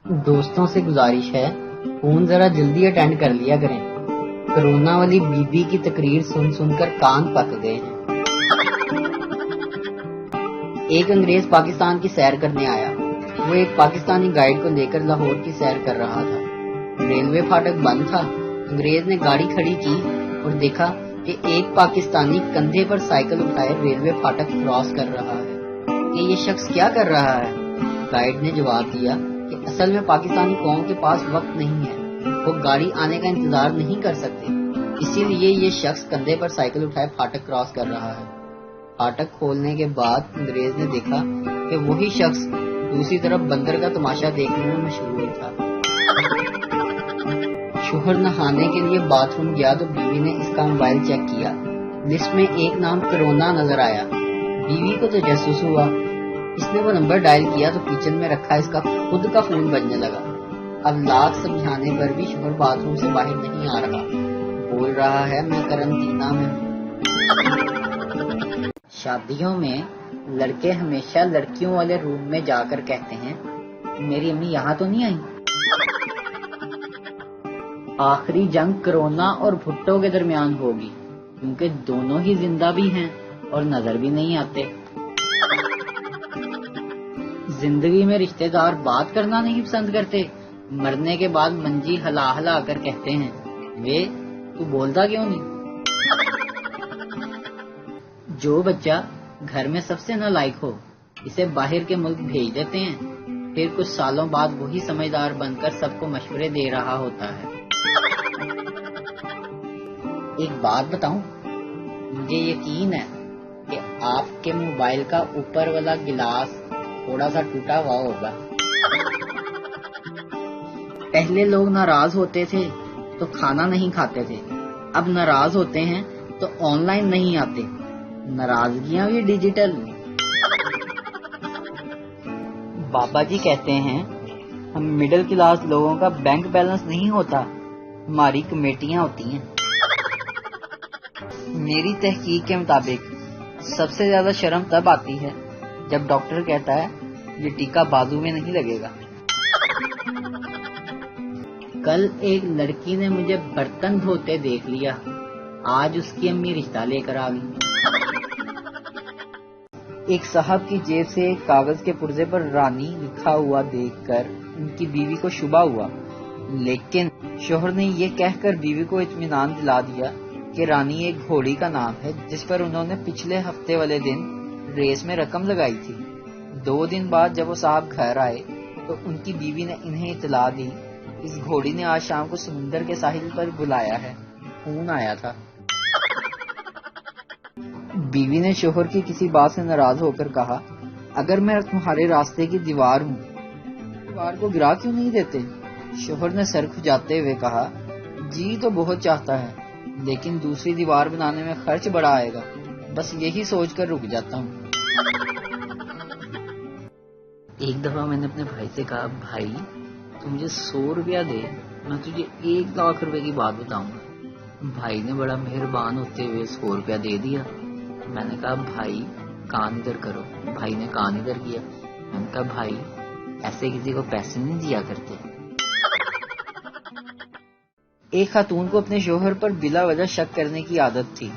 دوستوں سے گزارش ہے فون ذرا جلدی اٹینڈ کر لیا کریں، کرونا والی بی بی کی تقریر سن سن کر کان پک گئے ہیں۔ ایک انگریز پاکستان کی سیر کرنے آیا۔ وہ ایک پاکستانی گائیڈ کو لے کر لاہور کی سیر کر رہا تھا۔ ریلوے پھاٹک بند تھا۔ انگریز نے گاڑی کھڑی کی اور دیکھا کہ ایک پاکستانی کندھے پر سائیکل اٹھائے ریلوے پھاٹک کراس کر رہا ہے کہ یہ شخص کیا کر رہا ہے؟ گائیڈ نے جواب دیا کہ اصل میں پاکستانی قوم کے پاس وقت نہیں ہے، وہ گاڑی آنے کا انتظار نہیں کر سکتے، اسی لیے یہ شخص کندھے پر سائیکل اٹھائے پھاٹک کراس کر رہا ہے۔ پھاٹک کھولنے کے بعد انگریز نے دیکھا کہ وہی شخص دوسری طرف بندر کا تماشا دیکھنے میں مشغول تھا۔ شوہر نہانے کے لیے باتھ روم گیا تو بیوی نے اس کا موبائل چیک کیا۔ لسٹ میں ایک نام کرونا نظر آیا۔ بیوی کو تجسس ہوا۔ اس نے وہ نمبر ڈائل کیا تو کچن میں رکھا اس کا خود کا فون بجنے لگا۔ اب لاکھ سمجھانے پر بھی شوہر باتھ روم سے باہر نہیں آ رہا، بول رہا ہے میں قرنطینہ میں ہوں۔ شادیوں میں لڑکے ہمیشہ لڑکیوں والے روم میں جا کر کہتے ہیں میری امی یہاں تو نہیں آئی۔ آخری جنگ کرونا اور بھٹو کے درمیان ہوگی، کیونکہ دونوں ہی زندہ بھی ہیں اور نظر بھی نہیں آتے۔ زندگی میں رشتہ دار بات کرنا نہیں پسند کرتے، مرنے کے بعد منجی ہلا ہلا کر کہتے ہیں وے تو بولتا کیوں نہیں؟ جو بچہ گھر میں سب سے نالائق ہو اسے باہر کے ملک بھیج دیتے ہیں، پھر کچھ سالوں بعد وہی سمجھدار بن کر سب کو مشورے دے رہا ہوتا ہے۔ ایک بات بتاؤں، مجھے یقین ہے کہ آپ کے موبائل کا اوپر والا گلاس تھوڑا سا ٹوٹا ہوا ہوگا۔ پہلے لوگ ناراض ہوتے تھے تو کھانا نہیں کھاتے تھے، اب ناراض ہوتے ہیں تو آن لائن نہیں آتے، ناراضگیاں بھی ڈیجیٹل۔ بابا جی کہتے ہیں ہم مڈل کلاس لوگوں کا بینک بیلنس نہیں ہوتا، ہماری کمیٹیاں ہوتی ہیں۔ میری تحقیق کے مطابق سب سے زیادہ شرم تب آتی ہے جب ڈاکٹر کہتا ہے یہ ٹیکا بازو میں نہیں لگے گا۔ کل ایک لڑکی نے مجھے برتن دھوتے دیکھ لیا، آج اس کی امی رشتہ لے کر آ گئی۔ ایک صاحب کی جیب سے ایک کاغذ کے پرزے پر رانی لکھا ہوا دیکھ کر ان کی بیوی کو شبہ ہوا، لیکن شوہر نے یہ کہہ کر بیوی کو اطمینان دلا دیا کہ رانی ایک گھوڑی کا نام ہے جس پر انہوں نے پچھلے ہفتے والے دن ریس میں رقم لگائی تھی۔ 2 دن بعد جب وہ صاحب گھر آئے تو ان کی بیوی نے انہیں اطلاع دی اس گھوڑی نے آج شام کو سمندر کے ساحل پر بلایا ہے، خون آیا تھا۔ بیوی نے شوہر کی کسی بات سے ناراض ہو کر کہا اگر میں تمہارے راستے کی دیوار ہوں، دیوار کو گرا کیوں نہیں دیتے؟ شوہر نے سر کھجاتے ہوئے کہا جی تو بہت چاہتا ہے لیکن دوسری دیوار بنانے میں خرچ بڑا آئے گا، بس یہی سوچ کر رک جاتا ہوں۔ ایک دفعہ میں نے اپنے بھائی سے کہا بھائی تو مجھے 100 روپیہ دے، میں تجھے 1 لاکھ روپے کی بات بتاؤں گا۔ بھائی نے بڑا مہربان ہوتے ہوئے 100 روپیہ دے دیا۔ میں نے کہا بھائی کان ادھر کرو۔ بھائی نے کان ادھر کیا۔ میں نے کہا بھائی ایسے کسی کو پیسے نہیں دیا کرتے۔ ایک خاتون کو اپنے شوہر پر بلا وجہ شک کرنے کی عادت تھی۔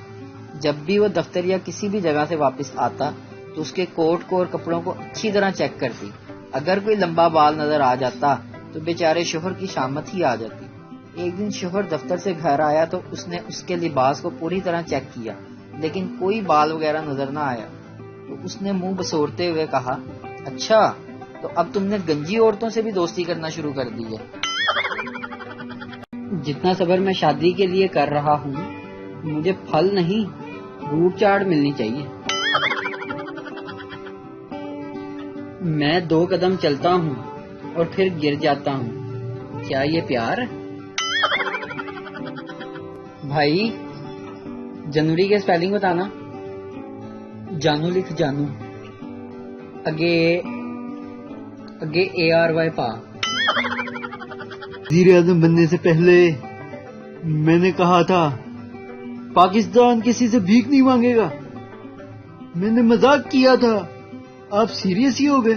جب بھی وہ دفتر یا کسی بھی جگہ سے واپس آتا تو اس کے کوٹ کو اور کپڑوں کو اچھی طرح چیک کرتی۔ اگر کوئی لمبا بال نظر آ جاتا تو بیچارے شوہر کی شامت ہی آ جاتی۔ ایک دن شوہر دفتر سے گھر آیا تو اس نے اس کے لباس کو پوری طرح چیک کیا لیکن کوئی بال وغیرہ نظر نہ آیا، تو اس نے منہ بسوڑتے ہوئے کہا اچھا تو اب تم نے گنجی عورتوں سے بھی دوستی کرنا شروع کر دی ہے۔ جتنا صبر میں شادی کے لیے کر رہا ہوں مجھے پھل نہیں روٹ چاٹ ملنی چاہیے۔ میں 2 قدم چلتا ہوں اور پھر گر جاتا ہوں، کیا یہ پیار ہے؟ بھائی جنوری کے سپیلنگ بتانا۔ جانو لکھ جانو، اگے ARY پا۔ وزیر اعظم بننے سے پہلے میں نے کہا تھا پاکستان کسی سے بھیک نہیں مانگے گا، میں نے مذاق کیا تھا، آپ سیریس ہی ہو گئے۔